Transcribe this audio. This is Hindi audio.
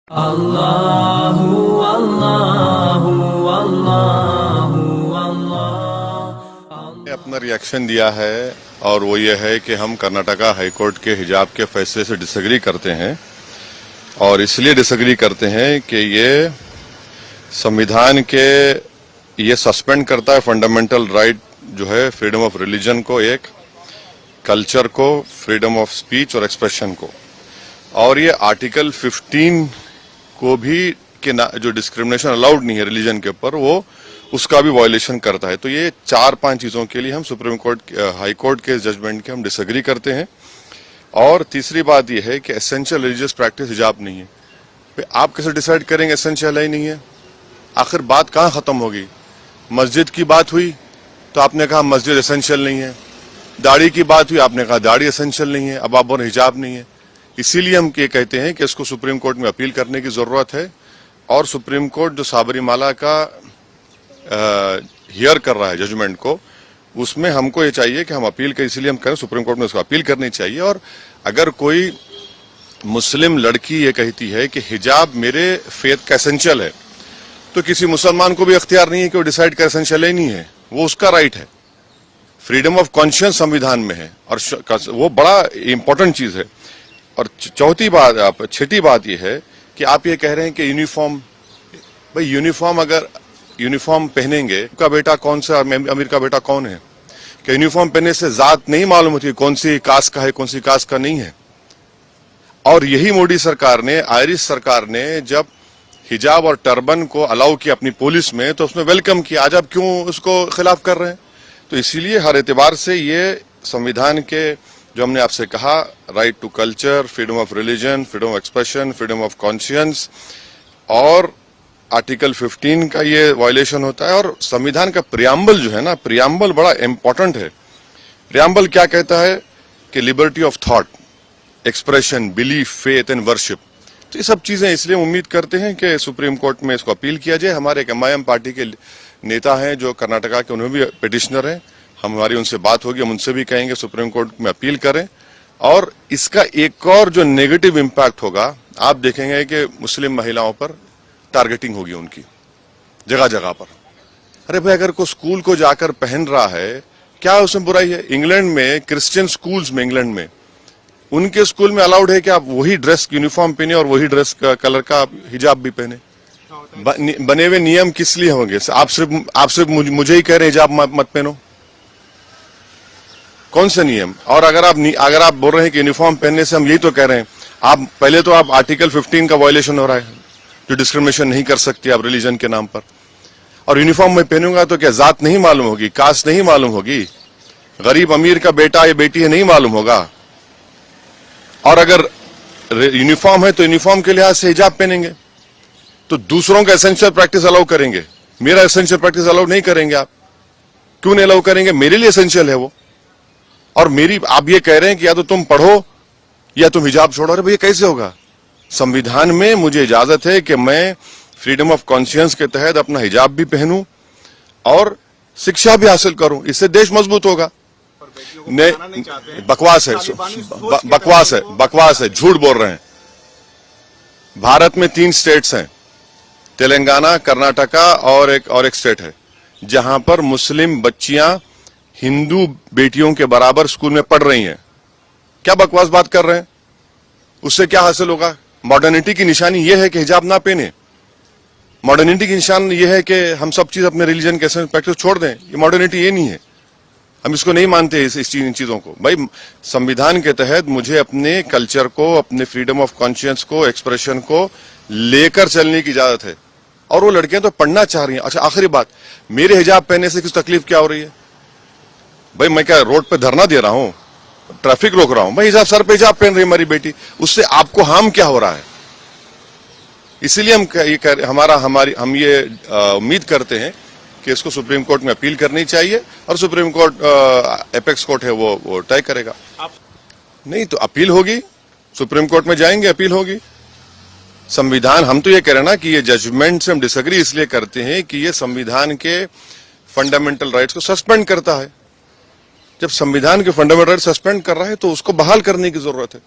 अल्लाहु अल्लाहु अल्लाहु अल्लाह। अपना रिएक्शन दिया है और वो ये है कि हम कर्नाटका हाईकोर्ट के हिजाब के फैसले से डिसएग्री करते हैं और इसलिए डिसएग्री करते हैं कि ये संविधान के ये सस्पेंड करता है फंडामेंटल राइट जो है फ्रीडम ऑफ रिलीजन को, एक कल्चर को, फ्रीडम ऑफ स्पीच और एक्सप्रेशन को, और ये आर्टिकल 15 को भी कि जो डिस्क्रिमिनेशन अलाउड नहीं है रिलीजन के ऊपर वो उसका भी वायलेशन करता है। तो ये 4-5 चीजों के लिए हम सुप्रीम कोर्ट हाई कोर्ट के जजमेंट के हम डिसएग्री करते हैं। और तीसरी बात यह है कि एसेंशियल रिलीजियस प्रैक्टिस हिजाब नहीं है। आप कैसे डिसाइड करेंगे एसेंशियल है ही नहीं है? आखिर बात कहाँ खत्म होगी? मस्जिद की बात हुई तो आपने कहा मस्जिद एसेंशियल नहीं है, दाढ़ी की बात हुई आपने कहा दाढ़ी एसेंशियल नहीं है, अब आप बोल हिजाब नहीं है। इसीलिए हम ये कहते हैं कि इसको सुप्रीम कोर्ट में अपील करने की जरूरत है और सुप्रीम कोर्ट जो साबरीमाला का हियर कर रहा है जजमेंट को, उसमें हमको ये चाहिए कि हम अपील करें, इसलिए हम करें सुप्रीम कोर्ट में उसको अपील करनी चाहिए। और अगर कोई मुस्लिम लड़की ये कहती है कि हिजाब मेरे फेथ का एसेंशियल है, तो किसी मुसलमान को भी अख्तियार नहीं है कि वो डिसाइड कर एसेंशियल ही नहीं है, वो उसका राइट है। फ्रीडम ऑफ कॉन्शियंस संविधान में है और वो बड़ा इंपॉर्टेंट चीज है। और छठी बात यह है कि आप ये कह रहे हैं कि यूनिफॉर्म, भाई यूनिफॉर्म अगर यूनिफॉर्म पहनेंगे का बेटा कौन सा अमीर का बेटा कौन है? कि यूनिफॉर्म पहनने से जात नहीं मालूम होती कौन सी कास्ट का है कौन सी कास्ट का नहीं है। और यही मोदी सरकार ने, आयरिश सरकार ने जब हिजाब और टर्बन को अलाउ किया अपनी पुलिस में तो उसमें वेलकम किया। आज आप क्यों उसको खिलाफ कर रहे हैं? तो इसीलिए हर एतबार से ये संविधान के जो हमने आपसे कहा, right to culture, freedom of religion, freedom of expression, freedom of conscience, और आर्टिकल 15 का ये वायलेशन होता है। और संविधान का प्रियम्बल जो है ना, प्रियम्बल बड़ा इंपॉर्टेंट है। प्रियम्बल क्या कहता है कि liberty of thought, expression, belief, faith and worship. तो ये सब चीजें इसलिए उम्मीद करते हैं कि सुप्रीम कोर्ट में इसको अपील किया जाए। हमारे एक MIM पार्टी के नेता हैं जो कर्नाटका के, उन्हें भी पिटिशनर हैं, हमारी उनसे बात होगी, हम उनसे भी कहेंगे सुप्रीम कोर्ट में अपील करें। और इसका एक और जो नेगेटिव इम्पैक्ट होगा, आप देखेंगे कि मुस्लिम महिलाओं पर टारगेटिंग होगी उनकी जगह जगह पर। अरे भाई, अगर कोई स्कूल को जाकर पहन रहा है, क्या उसमें बुराई है? इंग्लैंड में क्रिश्चियन स्कूल्स में, इंग्लैंड में उनके स्कूल में अलाउड है कि आप वही ड्रेस यूनिफॉर्म पहने और वही ड्रेस का कलर का हिजाब भी पहने। बने हुए नियम किस लिए होंगे? आप सिर्फ मुझे ही कह रहे हिजाब मत पहनो? कौन से नियम? और अगर आप बोल रहे हैं कि यूनिफॉर्म पहनने से हम यही तो कह रहे हैं, आप पहले तो आप आर्टिकल 15 का वायलेशन हो रहा है, जो डिस्क्रिमिनेशन नहीं कर सकती आप रिलीजन के नाम पर। और यूनिफॉर्म में पहनूंगा तो क्या जात नहीं मालूम होगी, कास्ट नहीं मालूम होगी, गरीब अमीर का बेटा या बेटी है नहीं मालूम होगा? और अगर यूनिफॉर्म है तो यूनिफॉर्म के लिहाज से हिजाब पहनेंगे, तो दूसरों का एसेंशियल प्रैक्टिस अलाउ करेंगे, मेरा एसेंशियल प्रैक्टिस अलाउ नहीं करेंगे। आप क्यों नहीं अलाउ करेंगे? मेरे लिए एसेंशियल है वो। और आप ये कह रहे हैं कि या तो तुम पढ़ो या तुम हिजाब छोड़ो। अरे भैया, कैसे होगा? संविधान में मुझे इजाजत है कि मैं फ्रीडम ऑफ कॉन्शियंस के तहत अपना हिजाब भी पहनूं और शिक्षा भी हासिल करूं, इससे देश मजबूत होगा। बकवास है, बकवास है, झूठ बोल रहे हैं। भारत में 3 स्टेट्स हैं, तेलंगाना, कर्नाटका और एक स्टेट है, जहां पर मुस्लिम बच्चियां हिंदू बेटियों के बराबर स्कूल में पढ़ रही हैं। क्या बकवास बात कर रहे हैं? उससे क्या हासिल होगा? मॉडर्निटी की निशानी यह है कि हिजाब ना पहने। मॉडर्निटी की निशान यह है कि हम सब चीज अपने रिलीजन के प्रैक्टिस छोड़ दें। ये मॉडर्निटी ये नहीं है, हम इसको नहीं मानते इन चीजों को। भाई, संविधान के तहत मुझे अपने कल्चर को, अपने फ्रीडम ऑफ कॉन्शियंस को, एक्सप्रेशन को लेकर चलने की इजाजत है। और वो लड़कियां तो पढ़ना चाह रही हैं। अच्छा, आखिरी बात, मेरे हिजाब पहनने से किस तकलीफ क्या हो रही है? भाई, मैं क्या रोड पे धरना दे रहा हूं, ट्रैफिक रोक रहा हूं? भाई, हिजाब, सर पे हिजाब पहन रही है हमारी बेटी, उससे आपको हार्म क्या हो रहा है? इसीलिए हम ये उम्मीद करते हैं कि इसको सुप्रीम कोर्ट में अपील करनी चाहिए और सुप्रीम कोर्ट, एपेक्स कोर्ट है वो तय करेगा। नहीं तो अपील होगी, सुप्रीम कोर्ट में जाएंगे, अपील होगी। संविधान, हम तो ये कह रहे हैं ना कि ये जजमेंट से हम डिसएग्री इसलिए करते हैं कि ये संविधान के फंडामेंटल राइट्स को सस्पेंड करता है। जब संविधान के फंडामेंटल राइट सस्पेंड कर रहा है तो उसको बहाल करने की जरूरत है।